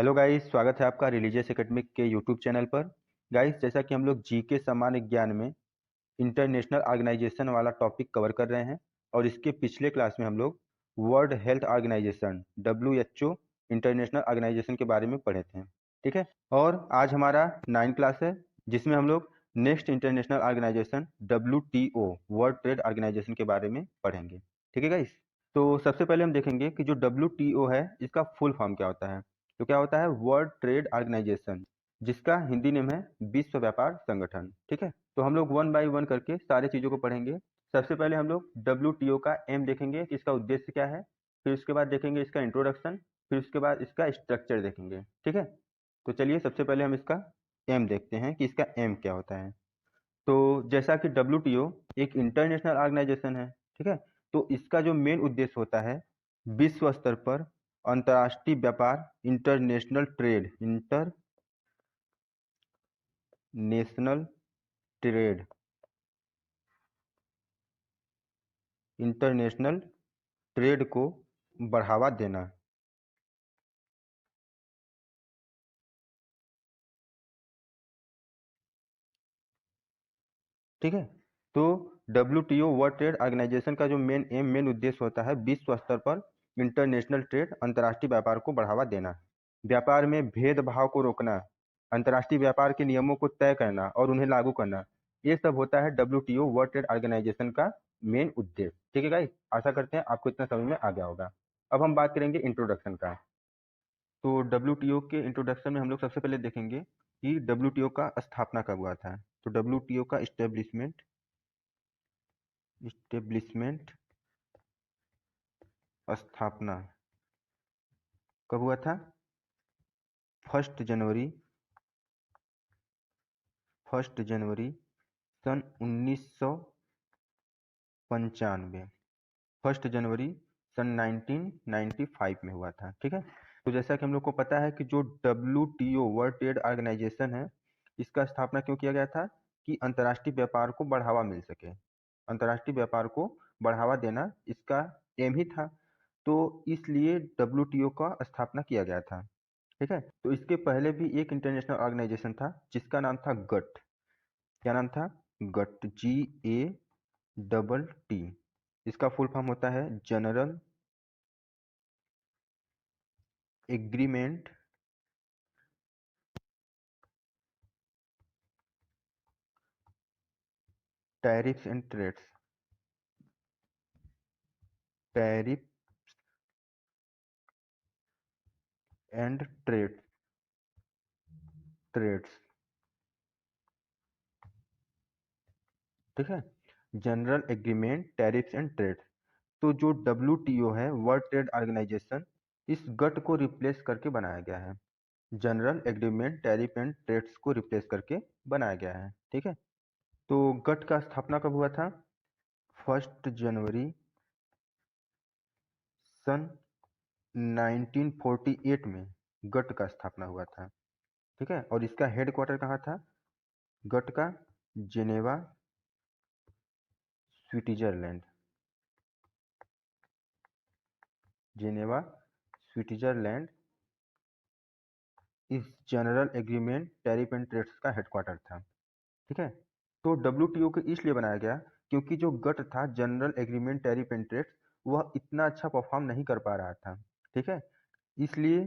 Hello guys, स्वागत है आपका रिलीजियस एकेडमिक के यूट्यूब चैनल पर। गाइस, जैसा कि हम लोग जीके सामान्य ज्ञान में इंटरनेशनल ऑर्गेनाइजेशन वाला टॉपिक कवर कर रहे हैं और इसके पिछले क्लास में हम लोग world health organisation WHO international organisation के बारे में पढ़े थे। ठीक है। और आज हमारा 9 क्लास है जिसमें हम लोग next international organisation WTO world trade organisation के बारे में पढ़ेंगे। ठीक है गाइस। तो सबसे पहले हम देखेंगे कि जो WTO है इसका फुल फॉर्म क्या होता है। तो क्या होता है? वर्ल्ड ट्रेड ऑर्गेनाइजेशन, जिसका हिंदी नेम है विश्व व्यापार संगठन। ठीक है। तो हम लोग वन बाय वन करके सारे चीजों को पढ़ेंगे। सबसे पहले हम लोग WTO का एम देखेंगे कि इसका उद्देश्य क्या है। फिर उसके बाद देखेंगे इसका इंट्रोडक्शन। फिर उसके बाद इसका स्ट्रक्चर देखेंगे। ठीक है। तो चलिए सबसे पहले हम इसका एम देखते हैं कि इसका एम क्या होता है। तो जैसा कि WTO एक इंटरनेशनल ऑर्गेनाइजेशन है। ठीक है। तो इसका जो मेन उद्देश्य होता है विश्व स्तर पर अंतर्राष्ट्रीय व्यापार, इंटरनेशनल ट्रेड इंटरनेशनल ट्रेड को बढ़ावा देना। ठीक है। तो WTO वर्ल्ड ट्रेड ऑर्गेनाइजेशन का जो मेन उद्देश्य होता है विश्व स्तर पर इंटरनेशनल ट्रेड अंतर्राष्ट्रीय व्यापार को बढ़ावा देना, व्यापार में भेदभाव को रोकना, अंतर्राष्ट्रीय व्यापार के नियमों को तय करना और उन्हें लागू करना। ये सब होता है WTO वर्ल्ड ट्रेड ऑर्गेनाइजेशन का मेन उद्देश्य। ठीक है गाइस, आशा करते हैं आपको इतना समझ में आ गया होगा। अब हम बात करेंगे इंट्रोडक्शन का। तो WTO के इंट्रोडक्शन में हम लोग सबसे पहले देखेंगे कि WTO का स्थापना कब हुआ था। तो WTO का इस्टेब्लिशमेंट स्थापना कब हुआ था? 1 जनवरी सन 1995। 1 जनवरी सन 1995 में हुआ था। ठीक है। तो जैसा कि हम लोग को पता है कि जो WTO वर्ल्ड ट्रेड ऑर्गेनाइजेशन है इसका स्थापना क्यों किया गया था कि अंतर्राष्ट्रीय व्यापार को बढ़ावा मिल सके। अंतर्राष्ट्रीय व्यापार को बढ़ावा देना इसका एम ही था। तो इसलिए WTO का स्थापना किया गया था। ठीक है। तो इसके पहले भी एक इंटरनेशनल ऑर्गेनाइजेशन था जिसका नाम था गट। क्या नाम था? GATT, GATT। इसका फुल फॉर्म होता है general agreement tariffs and trades. Tariff and trades. ठीक है। General agreement tariffs and trades. तो जो WTO है वर्ल्ड ट्रेड ऑर्गेनाइजेशन, इस गट को रिप्लेस करके बनाया गया है। General agreement tariff and trades को रिप्लेस करके बनाया गया है। ठीक है। तो गट का स्थापना कब हुआ था? 1 जनवरी सन 1948 में गट का स्थापना हुआ था। ठीक है। और इसका हेडक्वार्टर कहाँ था? गट का जेनेवा, स्विट्जरलैंड। जेनेवा, स्विट्जरलैंड इस general agreement tariff and trades का हेडक्वार्टर था। ठीक है। तो WTO को इसलिए बनाया गया क्योंकि जो गट था general agreement tariff and trades, वह इतना अच्छा परफॉर्म नहीं कर पा रहा था। ठीक है। इसलिए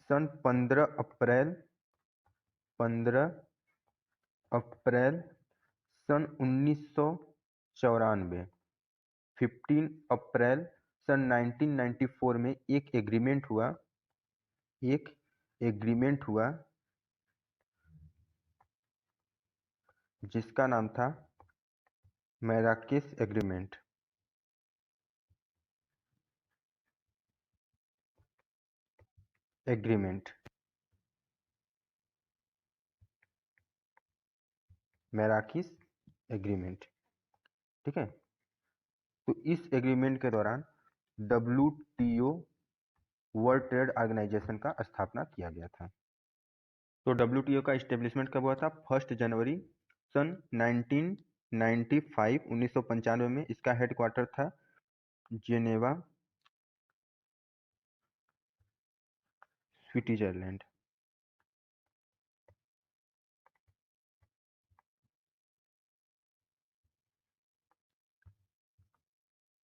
सन 15 अप्रैल सन 1994, 15 अप्रैल सन 1994 में एक एग्रीमेंट हुआ जिसका नाम था मैराकेस एग्रीमेंट। मैराकिस एग्रीमेंट। ठीक है। तो इस एग्रीमेंट के दौरान WTO वर्ल्ड ट्रेड ऑर्गेनाइजेशन का स्थापना किया गया था। तो WTO का इस्टेब्लिशमेंट कब हुआ था? 1 जनवरी सन 1995, 1995 में। इसका हेडक्वार्टर था जेनेवा, स्विट्जरलैंड।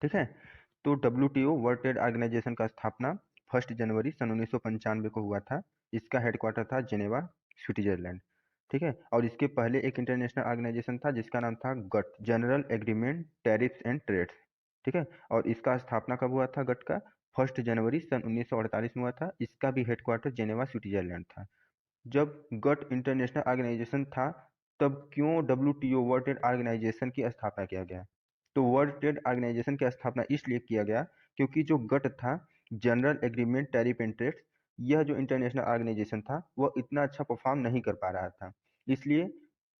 ठीक है, तो WTO वर्ल्ड ट्रेड ऑर्गेनाइजेशन का स्थापना 1 जनवरी सन 1995 को हुआ था। इसका हेडक्वार्टर था जेनेवा, स्विट्जरलैंड। ठीक है, और इसके पहले एक इंटरनेशनल ऑर्गेनाइजेशन था जिसका नाम था GATT, general agreement tariffs and trades. ठीक है, और इसका स्थापना कब हुआ था गट का? 1 जनवरी सन 1948 में हुआ था। इसका भी हेडक्वार्टर जेनेवा, स्विट्जरलैंड था। जब गट इंटरनेशनल ऑर्गेनाइजेशन था, तब क्यों WTO वर्ल्ड ट्रेड ऑर्गेनाइजेशन की स्थापना किया गया? तो वर्ल्ड ट्रेड ऑर्गेनाइजेशन की स्थापना इसलिए किया गया क्योंकि जो गट था, general agreement tariff and trades, यह जो इंटरनेशनल ऑर्गेनाइजेशन था वह इतना अच्छा परफॉर्म नहीं कर पा रहा था। इसलिए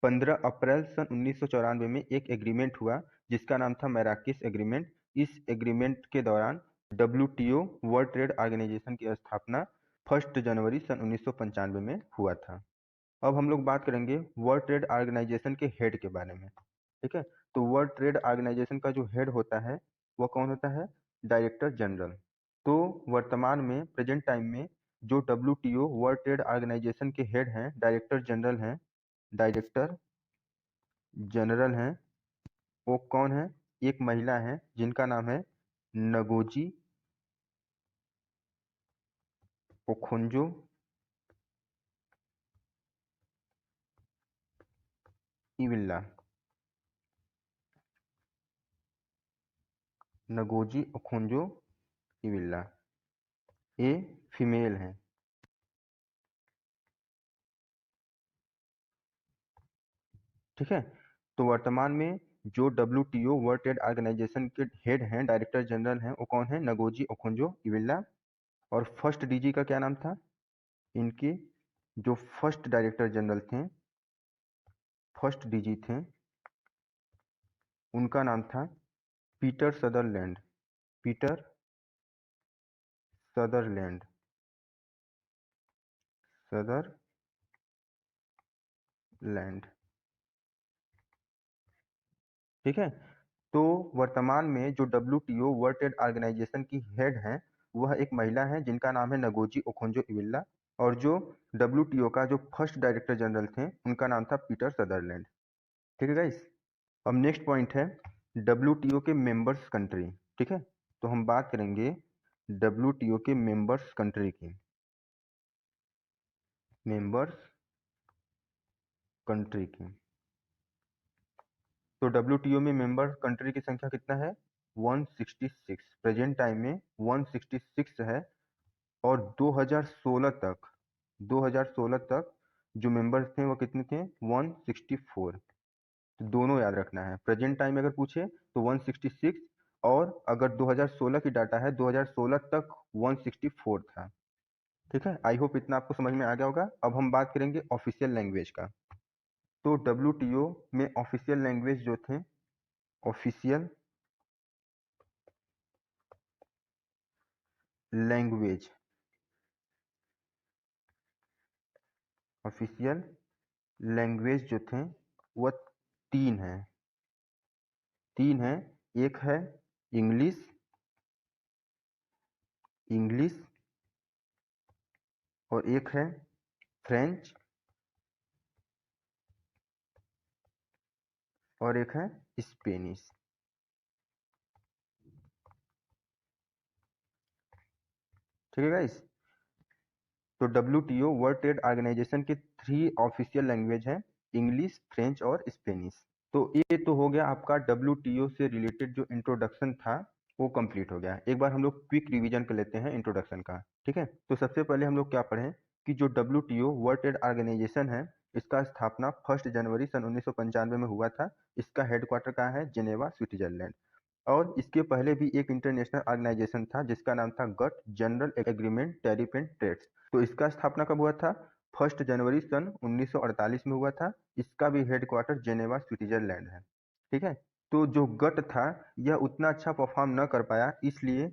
15 अप्रैल सन 1994 में एक एग्रीमेंट हुआ जिसका नाम था मैराकिस एग्रीमेंट। इस एग्रीमेंट के दौरान WTO वर्ल्ड ट्रेड ऑर्गेनाइजेशन की स्थापना 1 जनवरी सन 1995 में हुआ था। अब हम लोग बात करेंगे वर्ल्ड ट्रेड ऑर्गेनाइजेशन के हेड के बारे में। ठीक है, तो वर्ल्ड ट्रेड ऑर्गेनाइजेशन का जो हेड होता है वह कौन होता है? Director general. तो वर्तमान में प्रेजेंट टाइम में जो WTO वर्ल्ड ट्रेड ऑर्गेनाइजेशन के हेड हैं, डायरेक्टर जनरल हैं, डायरेक्टर जनरल हैं, वो कौन है? एक महिला है जिनका नाम है नगोजी ओखोंजो इविल्ला। नगोजी ओखोंजो इविल्ला, ये फीमेल हैं। ठीक है, तो वर्तमान में जो WTO वर्ल्ड ट्रेड ऑर्गेनाइजेशन के हेड हैं, डायरेक्टर जनरल हैं, वो कौन है? नगोजी ओखोंजो इविल्ला। और फर्स्ट DG का क्या नाम था? इनके जो फर्स्ट डायरेक्टर जनरल थे, फर्स्ट DG थे, उनका नाम था Peter Sutherland. Peter Sutherland, Sutherland. ठीक है, तो वर्तमान में जो WTO वर्ल्ड ट्रेड ऑर्गेनाइजेशन की हेड हैं, वह एक महिला है जिनका नाम है नगोजी ओखोंजो इविल्ला। और जो WTO का जो फर्स्ट डायरेक्टर जनरल थे, उनका नाम था पीटर सदरलैंड। ठीक है गाइस, अब नेक्स्ट पॉइंट है WTO के मेंबर्स कंट्री। ठीक है, तो हम बात करेंगे WTO के मेंबर्स कंट्री की। मेंबर्स कंट्री की, तो WTO में मेंबर कंट्री की संख्या कितना है? 166। प्रेजेंट टाइम में 166 है। और 2016 तक जो मेंबर्स थे वो कितने थे? 164। तो दोनों याद रखना है, प्रेजेंट टाइम में अगर पूछे तो 166, और अगर 2016 की डाटा है 2016 तक 164 था। ठीक है, आई होप इतना आपको समझ में आ गया होगा। अब हम बात करेंगे ऑफिशियल लैंग्वेज का। तो WTO में ऑफिशियल लैंग्वेज जो थे, ऑफिशियल लैंग्वेज, ऑफिशियल लैंग्वेज जो थे वह तीन हैं। तीन है, एक है इंग्लिश, इंग्लिश, और एक है फ्रेंच, और एक है स्पेनिश। ठीक है गाइस, तो WTO वर्ल्ड ट्रेड ऑर्गेनाइजेशन के 3 ऑफिशियल लैंग्वेज हैं, इंग्लिश, फ्रेंच और स्पेनिश। तो ये तो हो गया आपका WTO से रिलेटेड जो इंट्रोडक्शन था वो कंप्लीट हो गया। एक बार हम लोग क्विक रिवीजन कर लेते हैं इंट्रोडक्शन का। ठीक है, तो सबसे पहले हम लोग क्या पढ़ें कि जो WTO वर्ल्ड ट्रेड ऑर्गेनाइजेशन है, इसका स्थापना 1 जनवरी सन 1995 में हुआ था। इसका हेडक्वार्टर कहाँ है? Geneva, Switzerland. और इसके पहले भी एक इंटरनेशनल ऑर्गेनाइजेशन था जिसका नाम था GATT, general agreement tariff and trades. तो इसका स्थापना कब हुआ था? 1 जनवरी सन 1948 में हुआ था। इसका भी हेडक्वार्टर जेनेवा, स्विट्जरलैंड है। ठीक है, तो जो गट था यह उतना अच्छा परफॉर्म न कर पाया, इसलिए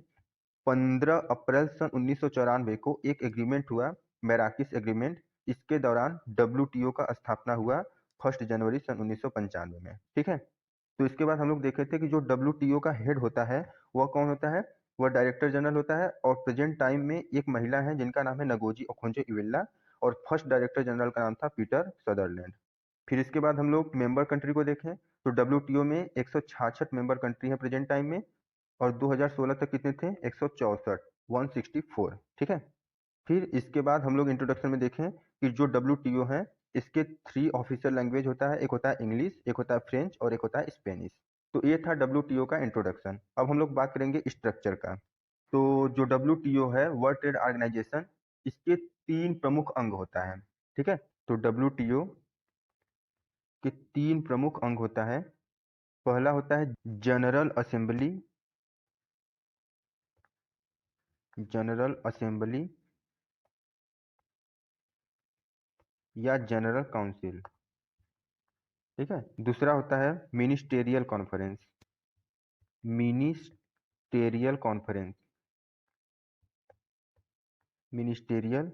15 अप्रैल सन 1994 को एक एग्रीमेंट हुआ, मैराकिस एग्रीमेंट। इसके दौरान WTO का स्थापना हुआ 1 जनवरी सन 1995 में। ठीक है, तो इसके बाद हम लोग देखे थे कि जो WTO का हेड होता है वह कौन होता है? वह डायरेक्टर जनरल होता है और प्रेजेंट टाइम में एक महिला है जिनका नाम है नगोजी ओकोंजो-इवेल्ला और फर्स्ट डायरेक्टर जनरल का नाम था पीटर सदरलैंड। फिर इसके बाद हम लोग मेंबर कंट्री को देखें तो डब्ल्यूटीओ में 166 मेंबर कंट्री है प्रेजेंट टाइम में और 2016 तक कितने थे 164 164 ठीक है। फिर इसके बाद हम लोग इंट्रोडक्शन में देखें कि जो डब्ल्यूटीओ है इसके 3 ऑफिशियल लैंग्वेज होता है, एक होता है इंग्लिश, एक होता है फ्रेंच और एक होता है स्पेनिश। तो ये था डब्ल्यूटीओ का इंट्रोडक्शन। अब हम लोग बात करेंगे स्ट्रक्चर का। तो जो डब्ल्यूटीओ है वर्ल्ड ट्रेड ऑर्गेनाइजेशन, इसके 3 प्रमुख अंग होता है, ठीक है। तो डब्ल्यूटीओ के 3 प्रमुख अंग होता है। पहला होता है जनरल असेंबली, जनरल असेंबली या जनरल काउंसिल, ठीक है। दूसरा होता है ministerial conference, ministerial conference, ministerial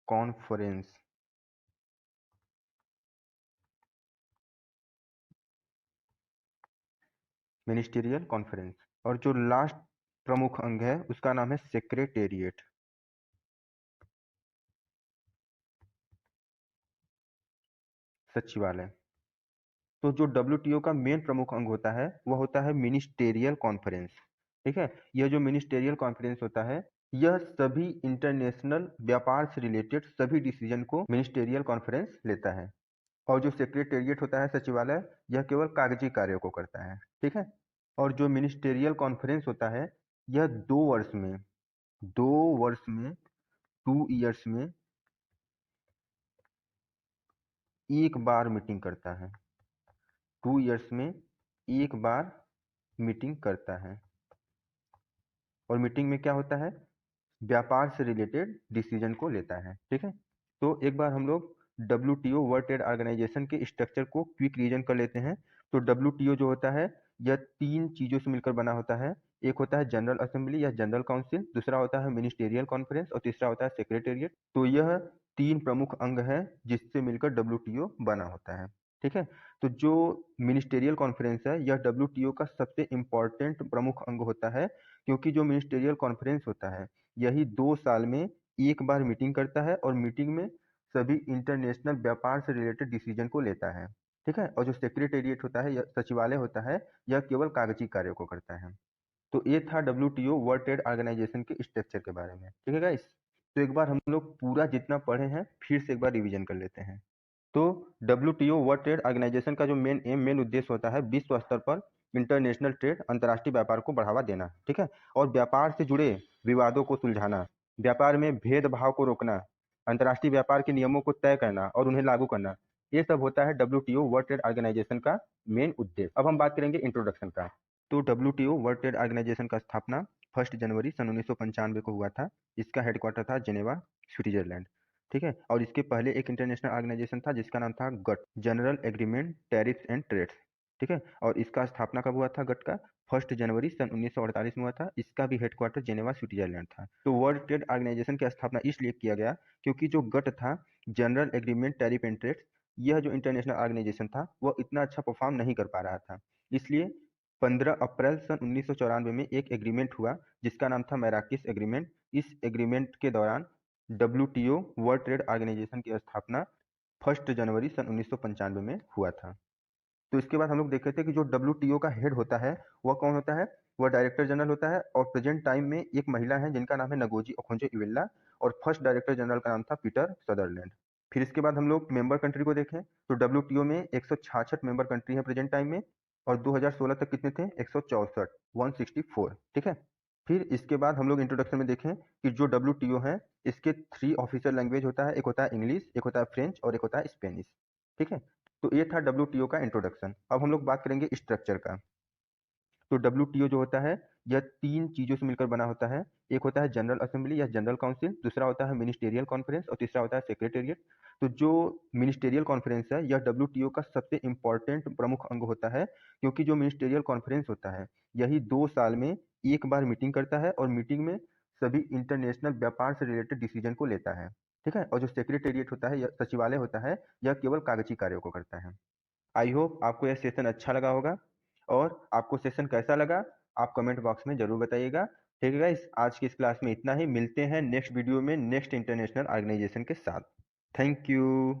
conference, ministerial conference. और जो लास्ट प्रमुख अंग है उसका नाम है सेक्रेटेरिएट, सचिवालय। तो जो डब्ल्यूटीओ का मेन प्रमुख अंग होता है वह होता है मिनिस्टेरियल कॉन्फ्रेंस, ठीक है। यह जो मिनिस्टेरियल कॉन्फ्रेंस होता है यह सभी इंटरनेशनल व्यापार से रिलेटेड सभी डिसीजन को मिनिस्टेरियल कॉन्फ्रेंस लेता है। और जो सेक्रेटेरिएट होता है सचिवालय, यह केवल कागजी कार्यों को करता है, ठीक है। और जो मिनिस्टेरियल कॉन्फ्रेंस होता है यह 2 वर्ष में, 2 वर्ष में, 2 ईयर्स में एक बार मीटिंग करता है, 2 ईयर्स में एक बार मीटिंग करता है। और मीटिंग में क्या होता है, व्यापार से रिलेटेड डिसीजन को लेता है, ठीक है। तो एक बार हम लोग डब्ल्यूटीओ वर्ल्ड ट्रेड ऑर्गेनाइजेशन के स्ट्रक्चर को क्विक रिवीजन कर लेते हैं। तो डब्ल्यूटीओ जो होता है यह 3 चीजों से मिलकर बना होता है। एक होता है जनरल असेंबली या जनरल काउंसिल, दूसरा होता है मिनिस्टेरियल कॉन्फ्रेंस और तीसरा होता है सेक्रेटेरिएट। तो यह 3 प्रमुख अंग है जिससे मिलकर डब्ल्यूटीओ बना होता है, ठीक है। तो जो मिनिस्टेरियल कॉन्फ्रेंस है यह डब्ल्यूटीओ का सबसे इंपॉर्टेंट प्रमुख अंग होता है, क्योंकि जो मिनिस्टेरियल कॉन्फ्रेंस होता है यही 2 साल में एक बार मीटिंग करता है और मीटिंग में सभी इंटरनेशनल व्यापार से रिलेटेड डिसीजन को लेता है, ठीक है। और जो सेक्रेटेरिएट होता है, सचिवालय होता है, यह केवल कागजी कार्यों को करता है। तो ये था डब्ल्यूटीओ वर्ल्ड ट्रेड ऑर्गेनाइजेशन के स्ट्रक्चर के बारे में, ठीक है गाइस। तो एक बार हम लोग पूरा जितना पढ़े हैं फिर से एक बार रिवीजन कर लेते हैं। तो डब्ल्यूटीओ वर्ल्ड ट्रेड ऑर्गेनाइजेशन का जो मेन उद्देश्य होता है विश्व स्तर पर इंटरनेशनल ट्रेड, अंतर्राष्ट्रीय व्यापार को बढ़ावा देना, ठीक है। और व्यापार से जुड़े विवादों को सुलझाना, व्यापार में भेदभाव को रोकना, अंतर्राष्ट्रीय व्यापार के नियमों को तय करना और उन्हें लागू करना, ये सब होता है डब्ल्यूटीओ वर्ल्ड ट्रेड ऑर्गेनाइजेशन का मेन उद्देश्य। अब हम बात करेंगे इंट्रोडक्शन का। तो डब्ल्यूटीओ वर्ल्ड ट्रेड ऑर्गेनाइजेशन का स्थापना 1 जनवरी सन 1995 को हुआ था। इसका हेडक्वार्टर था जेनेवा, स्विट्जरलैंड, ठीक है। और इसके पहले एक इंटरनेशनल ऑर्गेनाइजेशन था जिसका नाम था GATT, general agreement tariffs and trades, ठीक है। और इसका स्थापना कब हुआ था गट का, 1 जनवरी सन 1948 में हुआ था। इसका भी हेडक्वार्टर जेनेवा, स्विट्जरलैंड था। तो वर्ल्ड ट्रेड ऑर्गेनाइजेशन की स्थापना इसलिए किया गया क्योंकि जो गट था, general agreement tariff and trades, यह जो इंटरनेशनल ऑर्गेनाइजेशन था वह इतना अच्छा परफॉर्म नहीं कर पा रहा था। इसलिए 15 अप्रैल सन 1994 में एक एग्रीमेंट हुआ जिसका नाम था मैराकिस एग्रीमेंट। इस एग्रीमेंट के दौरान डब्ल्यूटीओ वर्ल्ड ट्रेड ऑर्गेनाइजेशन की स्थापना 1 जनवरी सन 1995 में हुआ था। तो इसके बाद हम लोग देख रहे थे कि जो डब्ल्यूटीओ का हेड होता है वह कौन होता है, वह डायरेक्टर जनरल होता है और प्रेजेंट टाइम में एक महिला है जिनका नाम है नगोजी ओकोंजो-इवेल्ला और फर्स्ट डायरेक्टर जनरल का नाम था पीटर सदरलैंड। फिर इसके बाद हम लोग मेंबर कंट्री को देखें तो डब्ल्यूटीओ में 166 मेंबर कंट्री है प्रेजेंट टाइम में और 2016 तक कितने थे 164 164, ठीक है। फिर इसके बाद हम लोग इंट्रोडक्शन में देखें कि जो डब्ल्यूटीओ है इसके 3 ऑफिशियल लैंग्वेज होता है, एक होता है इंग्लिश, एक होता है फ्रेंच और एक होता है स्पेनिश, ठीक है। तो ये था डब्ल्यूटीओ का इंट्रोडक्शन। अब हम लोग बात करेंगे स्ट्रक्चर का। तो डब्ल्यूटीओ जो होता है यह 3 चीजों से मिलकर बना होता है। एक होता है जनरल असेंबली या जनरल काउंसिल, दूसरा होता है मिनिस्टेरियल कॉन्फ्रेंस और तीसरा होता है सेक्रेटेरिएट। तो जो मिनिस्टेरियल कॉन्फ्रेंस है यह डब्ल्यूटीओ का सबसे इंपॉर्टेंट प्रमुख अंग होता है, क्योंकि जो मिनिस्टेरियल कॉन्फ्रेंस होता है यही 2 साल में एक बार मीटिंग करता है और मीटिंग में सभी इंटरनेशनल व्यापार से रिलेटेड डिसीजन को लेता है, ठीक है। और जो सेक्रेटेरिएट होता है, सचिवालय होता है, यह केवल कागजी कार्यों को करता है। आई होप आपको यह सेशन अच्छा लगा होगा। और आपको सेशन कैसा लगा आप कमेंट बॉक्स में जरूर बताइएगा। ठीक है गाइस, आज की इस क्लास में इतना ही। मिलते हैं नेक्स्ट वीडियो में नेक्स्ट इंटरनेशनल ऑर्गेनाइजेशन के साथ। Thank you.